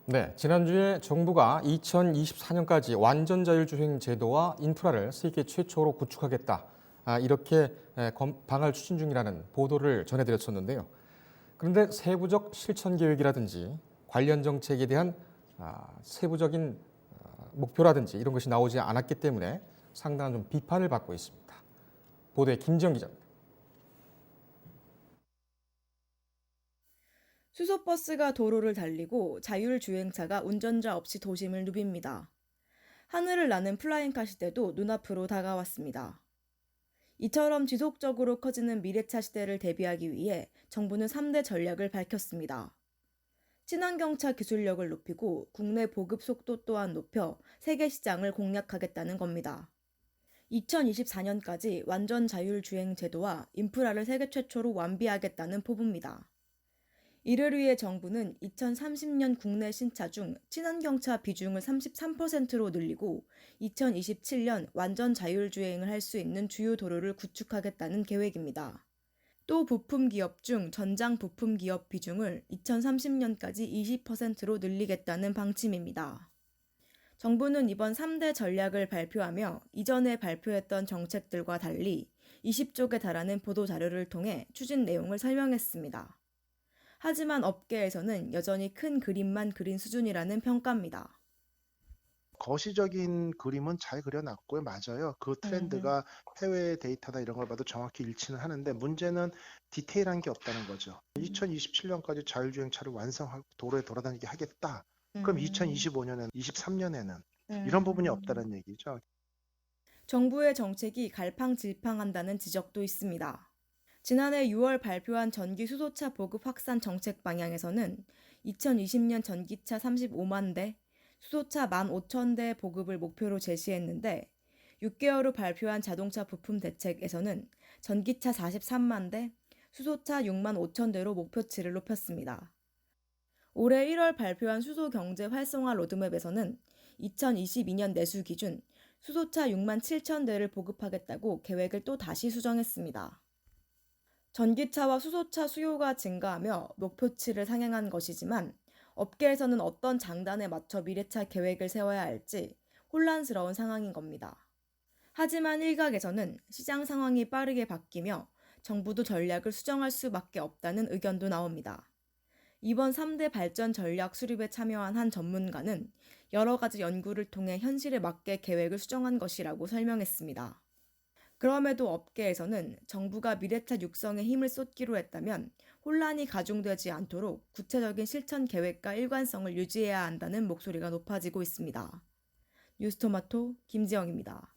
네, 지난주에 정부가 2024년까지 완전 자율주행 제도와 인프라를 세계 최초로 구축하겠다. 이렇게 방할 추진 중이라는 보도를 전해드렸었는데요. 그런데 세부적 실천 계획이라든지 관련 정책에 대한 세부적인 목표라든지 이런 것이 나오지 않았기 때문에 상당한 좀 비판을 받고 있습니다. 보도에 김지영 기자입니다. 수소버스가 도로를 달리고 자율주행차가 운전자 없이 도심을 누빕니다. 하늘을 나는 플라잉카 시대도 눈앞으로 다가왔습니다. 이처럼 지속적으로 커지는 미래차 시대를 대비하기 위해 정부는 3대 전략을 밝혔습니다. 친환경차 기술력을 높이고 국내 보급 속도 또한 높여 세계 시장을 공략하겠다는 겁니다. 2024년까지 완전 자율주행 제도와 인프라를 세계 최초로 완비하겠다는 포부입니다. 이를 위해 정부는 2030년 국내 신차 중 친환경차 비중을 33%로 늘리고 2027년 완전 자율주행을 할 수 있는 주요 도로를 구축하겠다는 계획입니다. 또 부품 기업 중 전장 부품 기업 비중을 2030년까지 20%로 늘리겠다는 방침입니다. 정부는 이번 3대 전략을 발표하며 이전에 발표했던 정책들과 달리 20쪽에 달하는 보도자료를 통해 추진 내용을 설명했습니다. 하지만 업계에서는 여전히 큰 그림만 그린 수준이라는 평가입니다. 거시적인 그림은 잘 그려놨고요. 맞아요. 그 트렌드가 해외 데이터나 이런 걸 봐도 정확히 일치는 하는데 문제는 디테일한 게 없다는 거죠. 2027년까지 자율주행차를 완성하고 도로에 돌아다니게 하겠다. 그럼 2025년에는, 23년에는 이런 부분이 없다는 얘기죠. 정부의 정책이 갈팡질팡한다는 지적도 있습니다. 지난해 6월 발표한 전기 수소차 보급 확산 정책 방향에서는 2020년 전기차 35만 대, 수소차 15,000대 보급을 목표로 제시했는데 6개월 후 발표한 자동차 부품 대책에서는 전기차 43만 대, 수소차 6만 5천 대로 목표치를 높였습니다. 올해 1월 발표한 수소 경제 활성화 로드맵에서는 2022년 내수 기준 수소차 6만 7천 대를 보급하겠다고 계획을 또 다시 수정했습니다. 전기차와 수소차 수요가 증가하며 목표치를 상향한 것이지만 업계에서는 어떤 장단에 맞춰 미래차 계획을 세워야 할지 혼란스러운 상황인 겁니다. 하지만 일각에서는 시장 상황이 빠르게 바뀌며 정부도 전략을 수정할 수밖에 없다는 의견도 나옵니다. 이번 3대 발전 전략 수립에 참여한 한 전문가는 여러 가지 연구를 통해 현실에 맞게 계획을 수정한 것이라고 설명했습니다. 그럼에도 업계에서는 정부가 미래차 육성에 힘을 쏟기로 했다면 혼란이 가중되지 않도록 구체적인 실천 계획과 일관성을 유지해야 한다는 목소리가 높아지고 있습니다. 뉴스토마토 김지영입니다.